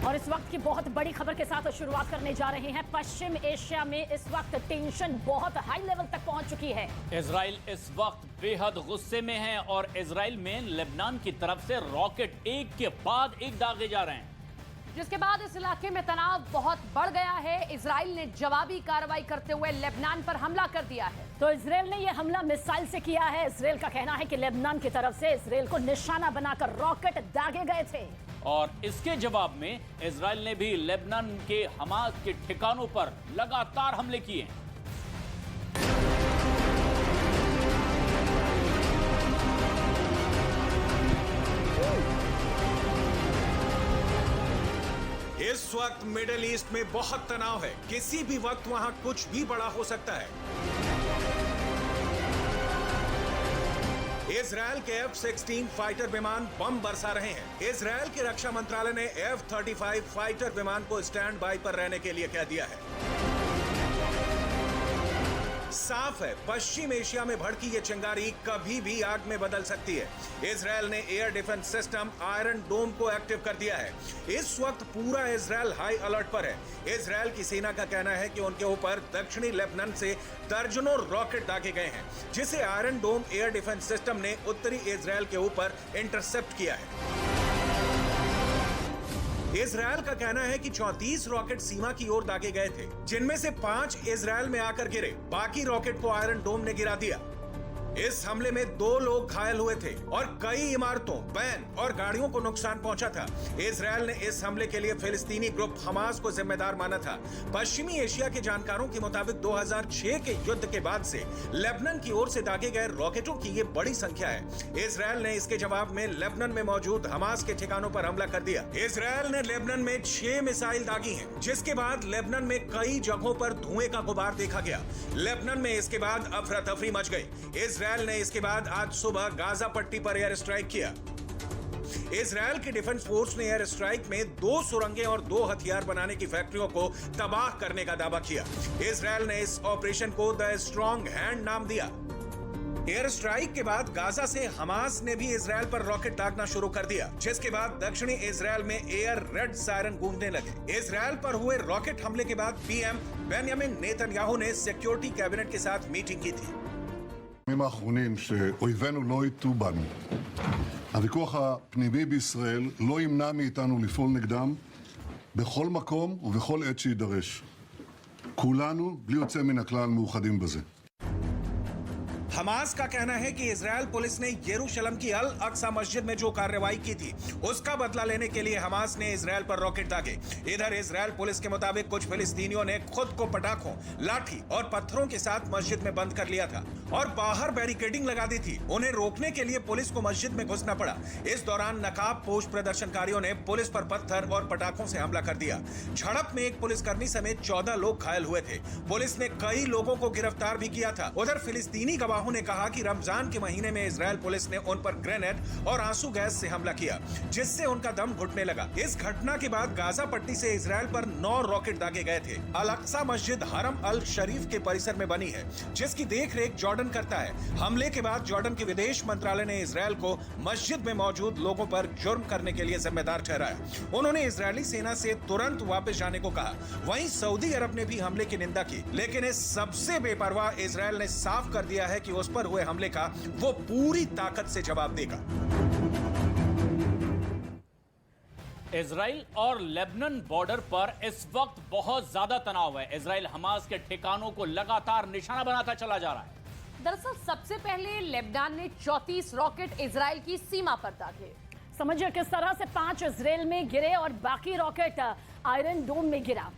और इस वक्त की बहुत बड़ी खबर के साथ शुरुआत करने जा रहे हैं। पश्चिम एशिया में इस वक्त टेंशन बहुत हाई लेवल तक पहुंच चुकी है। इजराइल इस वक्त बेहद गुस्से में है और इजराइल में लेबनान की तरफ से रॉकेट एक के बाद एक दागे जा रहे हैं, जिसके बाद इस इलाके में तनाव बहुत बढ़ गया है। इजराइल ने जवाबी कार्रवाई करते हुए लेबनान पर हमला कर दिया है। तो इजराइल ने यह हमला मिसाइल से किया है। इजराइल का कहना है कि लेबनान की तरफ से इजराइल को निशाना बनाकर रॉकेट दागे गए थे और इसके जवाब में इजराइल ने भी लेबनान के हमास के ठिकानों पर लगातार हमले किए हैं। इस वक्त मिडिल ईस्ट में बहुत तनाव है। किसी भी वक्त वहां कुछ भी बड़ा हो सकता है। इजरायल के F-16 फाइटर विमान बम बरसा रहे हैं। इजरायल के रक्षा मंत्रालय ने F-35 फाइटर विमान को स्टैंड बाय पर रहने के लिए कह दिया है। साफ है, पश्चिम एशिया में भड़की ये चिंगारी कभी भी आग में बदल सकती है। इजरायल ने एयर डिफेंस सिस्टम आयरन डोम को एक्टिव कर दिया है। इस वक्त पूरा इजरायल हाई अलर्ट पर है। इजरायल की सेना का कहना है कि उनके ऊपर दक्षिणी लेबनान से दर्जनों रॉकेट दागे गए हैं, जिसे आयरन डोम एयर डिफेंस सिस्टम ने उत्तरी इजरायल के ऊपर इंटरसेप्ट किया है। इजरायल का कहना है कि 34 रॉकेट सीमा की ओर दागे गए थे, जिनमें से 5 इजरायल में आकर गिरे। बाकी रॉकेट को आयरन डोम ने गिरा दिया। इस हमले में 2 लोग घायल हुए थे और कई इमारतों, वैन और गाड़ियों को नुकसान पहुंचा था। इजरायल ने इस हमले के लिए फिलिस्तीनी ग्रुप हमास को जिम्मेदार माना था। पश्चिमी एशिया के जानकारों के मुताबिक 2006 के युद्ध के बाद से लेबनान की ओर से दागे गए रॉकेटों की ये बड़ी संख्या है। इजरायल ने इसके जवाब में लेबनान में मौजूद हमास के ठिकानों पर हमला कर दिया। इजरायल ने लेबनान में 6 मिसाइल दागी हैं, जिसके बाद लेबनान में कई जगहों पर धुएं का गुबार देखा गया। लेबनान में इसके बाद अफरा तफरी मच गई। इजरायल ने इसके बाद आज सुबह गाजा पट्टी पर एयर स्ट्राइक किया। इजरायल की डिफेंस फोर्स ने एयर स्ट्राइक में 2 सुरंगें और 2 हथियार बनाने की फैक्ट्रियों को तबाह करने का दावा किया। इजरायल ने इस ऑपरेशन को द स्ट्रॉन्ग हैंड नाम दिया। एयर स्ट्राइक के बाद गाजा से हमास ने भी इजरायल पर रॉकेट दागना शुरू कर दिया, जिसके बाद दक्षिणी इजरायल में एयर रेड सायरन गूंजने लगे। इजरायल पर हुए रॉकेट हमले के बाद पीएम बेंयामिन नेतन्याहू ने सिक्योरिटी कैबिनेट के साथ मीटिंग की थी। הימים האחרונים שאויבינו לא יטו בנו. הוויכוח הפנימי בישראל לא ימנע מאיתנו לפעול נגדם בכל מקום ובכל עת שידרש. כולנו, בלי יוצא מן הכלל, מאוחדים בזה. हमास का कहना है कि इजरायल पुलिस ने यरूशलेम की अल अक्सा मस्जिद में जो कार्रवाई की थी, उसका बदला लेने के लिए हमास ने इजरायल पर रॉकेट दागे। इधर इजरायल पुलिस के मुताबिक कुछ फिलिस्तीनियों ने खुद को पटाखों, लाठी और पत्थरों के साथ मस्जिद में बंद कर लिया था और बाहर बैरिकेडिंग लगा दी थी। उन्हें रोकने के लिए पुलिस को मस्जिद में घुसना पड़ा। इस दौरान नकाबपोश प्रदर्शनकारियों ने पुलिस पर पत्थर और पटाखों से हमला कर दिया। झड़प में एक पुलिसकर्मी समेत 14 लोग घायल हुए थे। पुलिस ने कई लोगों को गिरफ्तार भी किया था। उधर फिलिस्तीनी गवाहों ने कहा कि रमजान के महीने में इजरायल पुलिस ने उन पर ग्रेनेड और आंसू गैस से हमला किया, जिससे उनका दम घुटने लगा। इस घटना के बाद गाजा पट्टी से इजरायल पर 9 रॉकेट दागे गए थे। अल अक्सा मस्जिद हरम अल शरीफ के परिसर में बनी है, जिसकी देखरेख जॉर्डन करता है। हमले के बाद जॉर्डन के विदेश मंत्रालय ने इजरायल को मस्जिद में मौजूद लोगों पर जुर्म करने के लिए जिम्मेदार ठहराया। उन्होंने इजरायली सेना से तुरंत वापस जाने को कहा। वहीं सऊदी अरब ने भी हमले की निंदा की, लेकिन इस सबसे बेपरवाह इजरायल ने साफ कर दिया है कि उस पर हुए हमले का वो पूरी ताकत से जवाब देगा। इजराइल और लेबनान बॉर्डर पर इस वक्त बहुत ज्यादा तनाव है। इजराइल हमास के ठिकानों को लगातार निशाना बनाता चला जा रहा है। दरअसल सबसे पहले लेबनान ने 34 रॉकेट इजराइल की सीमा पर दागे। समझिए किस तरह से 5 इजराइल में गिरे और बाकी रॉकेट आयरन डोम में गिरा।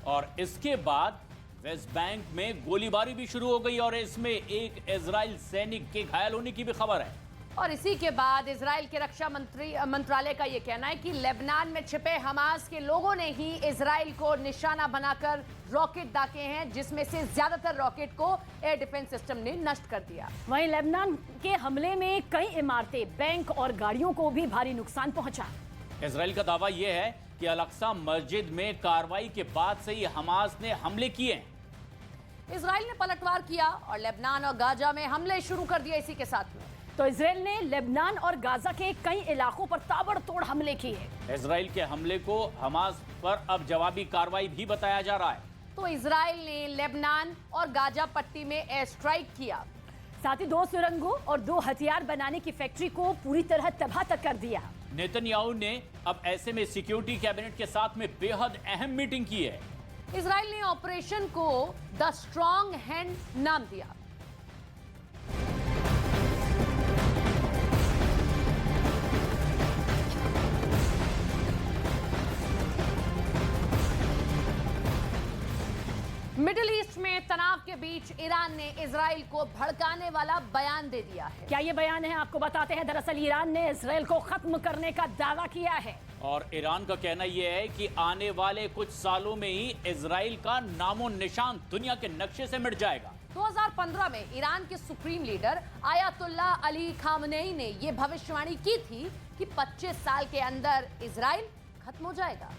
और इसके बाद वेस्ट बैंक में गोलीबारी भी शुरू हो गई और इसमें एक इजराइल सैनिक के घायल होने की भी खबर है। और इसी के बाद इजराइल के रक्षा मंत्रालय का यह कहना है कि लेबनान में छिपे हमास के लोगों ने ही इजराइल को निशाना बनाकर रॉकेट दागे हैं, जिसमें से ज्यादातर रॉकेट को एयर डिफेंस सिस्टम ने नष्ट कर दिया। वहीं लेबनान के हमले में कई इमारतें, बैंक और गाड़ियों को भी भारी नुकसान पहुंचा। इजराइल का दावा यह है कि अल अक्सा मस्जिद में कार्रवाई के बाद से ही हमास ने हमले किए हैं। इजराइल ने पलटवार किया और लेबनान और गाजा में हमले शुरू कर दिए। इसी के साथ में तो इजराइल ने लेबनान और गाजा के कई इलाकों पर ताबड़तोड़ हमले किए। इजराइल के हमले को हमास पर अब जवाबी कार्रवाई भी बताया जा रहा है। तो इजराइल ने लेबनान और गाजा पट्टी में एयर स्ट्राइक किया। साथ ही 2 सुरंगों और 2 हथियार बनाने की फैक्ट्री को पूरी तरह तबाह तक कर दिया। नेतन्याहू ने अब ऐसे में सिक्योरिटी कैबिनेट के साथ में बेहद अहम मीटिंग की है। इजराइल ने ऑपरेशन को द स्ट्रॉन्ग हैंड नाम दिया। मिडिल ईस्ट में तनाव के बीच ईरान ने इजराइल को भड़काने वाला बयान दे दिया है। क्या ये बयान है, आपको बताते हैं। दरअसल ईरान ने इजराइल को खत्म करने का दावा किया है और ईरान का कहना यह है कि आने वाले कुछ सालों में ही इजराइल का नामो निशान दुनिया के नक्शे से मिट जाएगा। 2015 में ईरान के supreme leader ayatollah Ali Khamenei ने यह भविष्यवाणी की थी कि 25 साल के अंदर इजराइल खत्म हो जाएगा।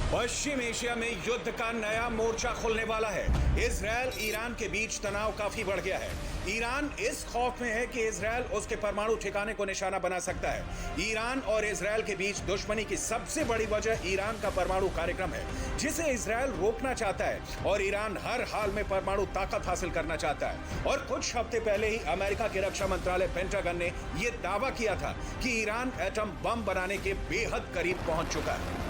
पश्चिम एशिया में युद्ध का नया मोर्चा खुलने वाला है। इजराइल ईरान के बीच तनाव काफी बढ़ गया है। ईरान इस खौफ में है कि इजराइल उसके परमाणु ठिकाने को निशाना बना सकता है। ईरान और इजराइल के बीच दुश्मनी की सबसे बड़ी वजह ईरान का परमाणु कार्यक्रम है, जिसे इजराइल रोकना चाहता है और ईरान हर हाल में परमाणु ताकत हासिल करना चाहता है। और कुछ हफ्ते पहले ही अमेरिका के रक्षा मंत्रालय पेंटागन ने यह दावा किया था कि ईरान एटम बम बनाने के बेहद करीब पहुंच चुका है।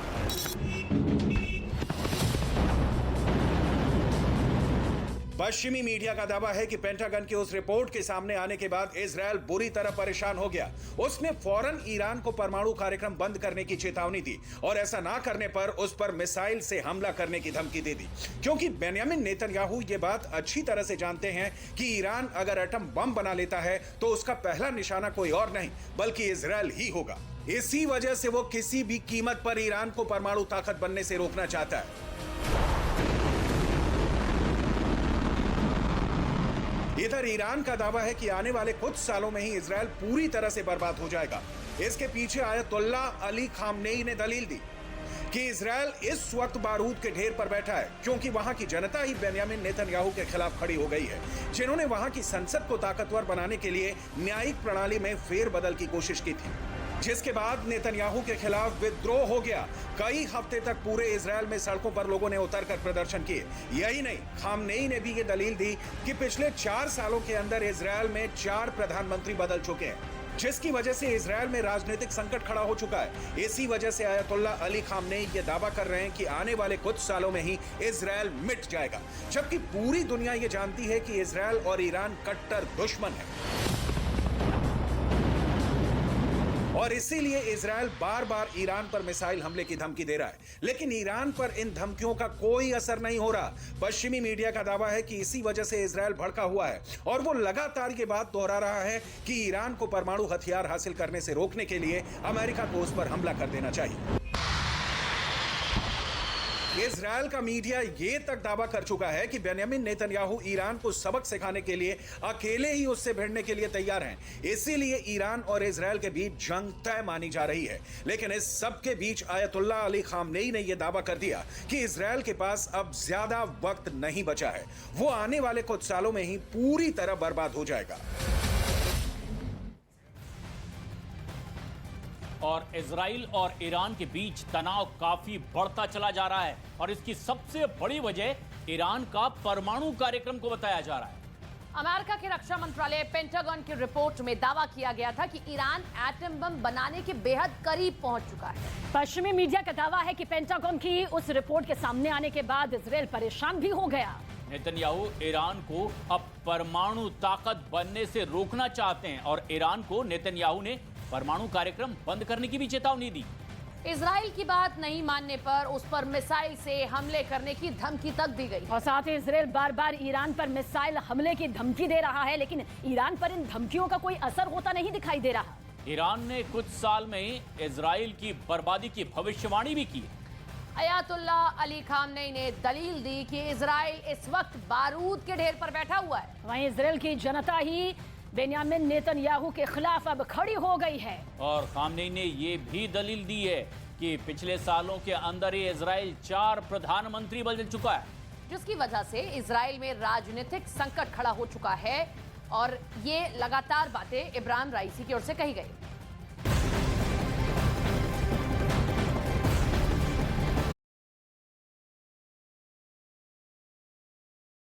पश्चिमी मीडिया का दावा है कि पेंटागन की उस रिपोर्ट के सामने आने के बाद इजराइल बुरी तरह परेशान हो गया। उसने फौरन ईरान को परमाणु कार्यक्रम बंद करने की चेतावनी दी और ऐसा ना करने पर उस पर मिसाइल से हमला करने की धमकी दे दी, क्योंकि बेंयामिन नेतन्याहू ये बात अच्छी तरह से जानते हैं कि ईरान अगर एटम बम बना लेता है तो उसका पहला निशाना कोई और नहीं बल्कि इजराइल ही होगा। इसी वजह से वो किसी भी कीमत पर ईरान को परमाणु ताकत बनने से रोकना चाहता है। इधर ईरान का दावा है कि आने वाले कुछ सालों में ही इजराइल पूरी तरह से बर्बाद हो जाएगा। इसके पीछे आयतुल्ला अली खामनेई ने दलील दी कि इजराइल इस वक्त बारूद के ढेर पर बैठा है क्योंकि वहां की जनता ही बेंयामिन नेतन्याहू के खिलाफ खड़ी हो गई है, जिन्होंने वहां की संसद को ताकतवर बनाने के लिए न्यायिक प्रणाली में फेरबदल की कोशिश की थी, जिसके बाद नेतन्याहू के खिलाफ विद्रोह हो गया। कई हफ्ते तक पूरे इजराइल में सड़कों पर लोगों ने उतरकर प्रदर्शन किए। यही नहीं, खामनेई ने भी ये दलील दी कि पिछले 4 सालों के अंदर इजराइल में 4 प्रधानमंत्री बदल चुके हैं, जिसकी वजह से इजराइल में राजनीतिक संकट खड़ा हो चुका है। इसी वजह से आयतुल्ला अली खामनेई ये दावा कर रहे हैं कि आने वाले कुछ सालों में ही इजराइल मिट जाएगा, जबकि पूरी दुनिया ये जानती है कि इजराइल और ईरान कट्टर दुश्मन है और इसीलिए इजराइल बार बार ईरान पर मिसाइल हमले की धमकी दे रहा है। लेकिन ईरान पर इन धमकियों का कोई असर नहीं हो रहा। पश्चिमी मीडिया का दावा है कि इसी वजह से इजराइल भड़का हुआ है और वो लगातार ये बात दोहरा रहा है कि ईरान को परमाणु हथियार हासिल करने से रोकने के लिए अमेरिका को उस पर हमला कर देना चाहिए। इजराइल का मीडिया ये तक दावा कर चुका है कि बेंयामिन नेतन्याहू ईरान को सबक सिखाने के लिए अकेले ही उससे भिड़ने के लिए तैयार हैं। इसीलिए ईरान और इजराइल के बीच जंग तय मानी जा रही है। लेकिन इस सब के बीच आयतुल्ला अली खामनेई ने यह दावा कर दिया कि इजराइल के पास अब ज्यादा वक्त नहीं बचा है, वो आने वाले कुछ सालों में ही पूरी तरह बर्बाद हो जाएगा। और इजराइल और ईरान के बीच तनाव काफी बढ़ता चला जा रहा है और इसकी सबसे बड़ी वजह ईरान का परमाणु कार्यक्रम को बताया जा रहा है। अमेरिका के रक्षा मंत्रालय पेंटागन की रिपोर्ट में दावा किया गया था कि ईरान एटम बम बनाने के बेहद करीब पहुंच चुका है। पश्चिमी मीडिया का दावा है कि पेंटागन की उस रिपोर्ट के सामने आने के बाद इजराइल परेशान भी हो गया। नेतन्याहू ईरान को अब परमाणु ताकत बनने से रोकना चाहते हैं और ईरान को नेतन्याहू ने परमाणु कार्यक्रम बंद करने की भी चेतावनी दी। इजराइल की बात नहीं मानने पर उस पर मिसाइल से हमले करने की धमकी तक दी गई और साथ ही इजराइल बार बार ईरान पर मिसाइल हमले की धमकी दे रहा है, लेकिन ईरान पर इन धमकियों का कोई असर होता नहीं दिखाई दे रहा। ईरान ने कुछ साल में ही इजराइल की बर्बादी की भविष्यवाणी भी की। अयातुल्ला अली खामनेई ने दलील दी कि इजराइल इस वक्त बारूद के ढेर पर बैठा हुआ है। वहीं इजराइल की जनता ही बेन्यामिन नेतन्याहू के खिलाफ अब खड़ी हो गई है। और खामनेई ने ये भी दलील दी है कि पिछले सालों के अंदर ही इजराइल 4 प्रधानमंत्री बदल चुका है, जिसकी वजह से इजराइल में राजनीतिक संकट खड़ा हो चुका है। और ये लगातार बातें इब्राहिम राइसी की ओर से कही गई।